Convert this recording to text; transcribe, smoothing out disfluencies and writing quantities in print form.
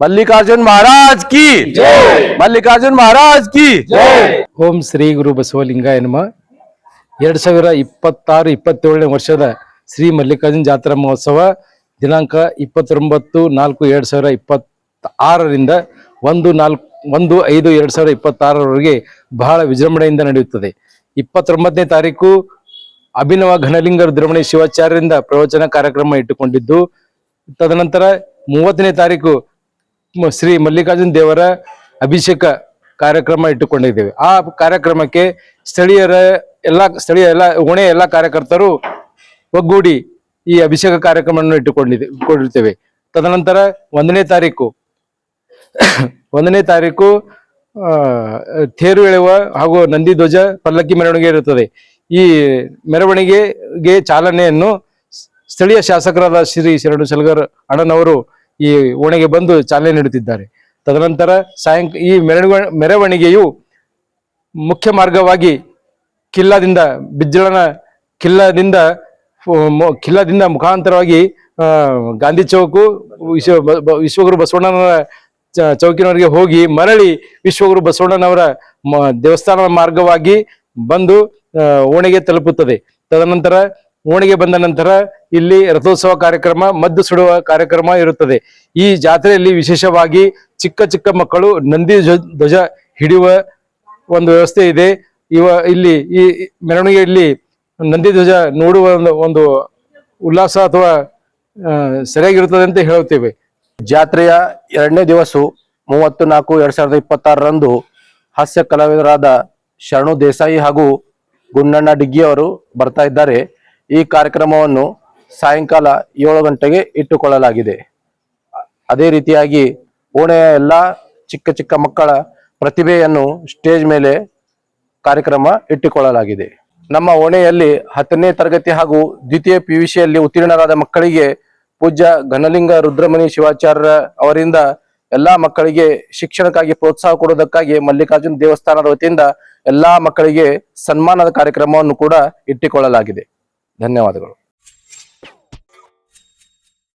मल्लिकार्जुन महाराज की जय। मल्लिकार्जुन महाराज की जय। ಓಂ ಶ್ರೀ ಗುರು ಬಸವಲಿಂಗಾಯ ನಮಃ. 2026-27ನೇ ವರ್ಷದ ಶ್ರೀ ಮಲ್ಲಿಕಾರ್ಜುನ ಜಾತ್ರಾ ಮಹೋತ್ಸವ ದಿನಾಂಕ 29-4-2026ರಿಂದ 1-5-2026 ಬಹಳ ವಿಜೃಂಭಣೆಯಿಂದ ನಡೆಯುತ್ತದೆ. 29ನೇ ತಾರೀಕು ಅಭಿನವ ಘನಲಿಂಗ ರುದ್ರಮಣಿ ಶಿವಾಚಾರ್ಯರಿಂದ ಪ್ರವಚನ ಕಾರ್ಯಕ್ರಮ ಇಟ್ಟುಕೊಂಡಿದ್ದು, ತದನಂತರ 30ನೇ ತಾರೀಕು ಶ್ರೀ ಮಲ್ಲಿಕಾರ್ಜುನ ದೇವರ ಅಭಿಷೇಕ ಕಾರ್ಯಕ್ರಮ ಇಟ್ಟುಕೊಂಡಿದ್ದೇವೆ. ಆ ಕಾರ್ಯಕ್ರಮಕ್ಕೆ ಸ್ಥಳೀಯ ಓಣೆ ಎಲ್ಲ ಕಾರ್ಯಕರ್ತರು ಒಗ್ಗೂಡಿ ಈ ಅಭಿಷೇಕ ಕಾರ್ಯಕ್ರಮವನ್ನು ಇಟ್ಟುಕೊಂಡಿರ್ತೇವೆ. ತದನಂತರ 1ನೇ ತಾರೀಕು ತೇರು ಎಳೆಯುವ ಹಾಗೂ ನಂದಿ ಧ್ವಜ ಪಲ್ಲಕ್ಕಿ ಮೆರವಣಿಗೆ ಇರುತ್ತದೆ. ಈ ಮೆರವಣಿಗೆಗೆ ಚಾಲನೆಯನ್ನು ಸ್ಥಳೀಯ ಶಾಸಕರಾದ ಶ್ರೀ ಶರಣು ಸಲಗರ್ ಅಣ್ಣನವರು ಈ ಓಣೆಗೆ ಬಂದು ಚಾಲನೆ ನೀಡುತ್ತಿದ್ದಾರೆ. ತದನಂತರ ಈ ಮೆರವಣಿಗೆಯು ಮುಖ್ಯ ಮಾರ್ಗವಾಗಿ ಕಿಲ್ಲಾದಿಂದ ಮುಖಾಂತರವಾಗಿ ಗಾಂಧಿ ಚೌಕು ವಿಶ್ವಗುರು ಬಸವಣ್ಣನವರ ಚೌಕಿನವರಿಗೆ ಹೋಗಿ ಮರಳಿ ವಿಶ್ವಗುರು ಬಸವಣ್ಣನವರ ದೇವಸ್ಥಾನದ ಮಾರ್ಗವಾಗಿ ಬಂದು ಓಣೆಗೆ ತಲುಪುತ್ತದೆ. ತದನಂತರ ಓಣೆಗೆ ಬಂದ ನಂತರ ಇಲ್ಲಿ ರಥೋತ್ಸವ ಕಾರ್ಯಕ್ರಮ, ಮದ್ದು ಸುಡುವ ಕಾರ್ಯಕ್ರಮ ಇರುತ್ತದೆ. ಈ ಜಾತ್ರೆಯಲ್ಲಿ ವಿಶೇಷವಾಗಿ ಚಿಕ್ಕ ಮಕ್ಕಳು ನಂದಿ ಧ್ವಜ ಹಿಡಿಯುವ ಒಂದು ವ್ಯವಸ್ಥೆ ಇದೆ. ಇಲ್ಲಿ ಈ ಮೆರವಣಿಗೆಯಲ್ಲಿ ನಂದಿ ಧ್ವಜ ನೋಡುವ ಒಂದು ಉಲ್ಲಾಸ ಅಥವಾ ಸರಿಯಾಗಿರುತ್ತದೆ ಅಂತ ಹೇಳುತ್ತೇವೆ. ಜಾತ್ರೆಯ 2ನೇ ದಿವಸ 30-4-2026ರಂದು ಹಾಸ್ಯ ಕಲಾವಿದರಾದ ಶರಣು ದೇಸಾಯಿ ಹಾಗೂ ಗುಂಡಣ್ಣ ಡಿಗ್ಗಿ ಅವರು ಬರ್ತಾ ಇದ್ದಾರೆ. ಈ ಕಾರ್ಯಕ್ರಮವನ್ನು ಸಾಯಂಕಾಲ 7 ಗಂಟೆಗೆ ಇಟ್ಟುಕೊಳ್ಳಲಾಗಿದೆ. ಅದೇ ರೀತಿಯಾಗಿ ಓಣೆಯ ಎಲ್ಲ ಚಿಕ್ಕ ಮಕ್ಕಳ ಪ್ರತಿಭೆಯನ್ನು ಸ್ಟೇಜ್ ಮೇಲೆ ಕಾರ್ಯಕ್ರಮ ಇಟ್ಟುಕೊಳ್ಳಲಾಗಿದೆ. ನಮ್ಮ ಓಣೆಯಲ್ಲಿ 10ನೇ ತರಗತಿ ಹಾಗೂ ದ್ವಿತೀಯ PUCಯಲ್ಲಿ ಉತ್ತೀರ್ಣರಾದ ಮಕ್ಕಳಿಗೆ ಪೂಜ್ಯ ಘನಲಿಂಗ ರುದ್ರಮಣಿ ಶಿವಾಚಾರ್ಯ ಅವರಿಂದ ಎಲ್ಲಾ ಮಕ್ಕಳಿಗೆ ಶಿಕ್ಷಣಕ್ಕಾಗಿ ಪ್ರೋತ್ಸಾಹ ಕೊಡುವುದಕ್ಕಾಗಿ ಮಲ್ಲಿಕಾರ್ಜುನ ದೇವಸ್ಥಾನದ ವತಿಯಿಂದ ಎಲ್ಲಾ ಮಕ್ಕಳಿಗೆ ಸನ್ಮಾನದ ಕಾರ್ಯಕ್ರಮವನ್ನು ಕೂಡ ಇಟ್ಟುಕೊಳ್ಳಲಾಗಿದೆ. ಧನ್ಯವಾದಗಳು.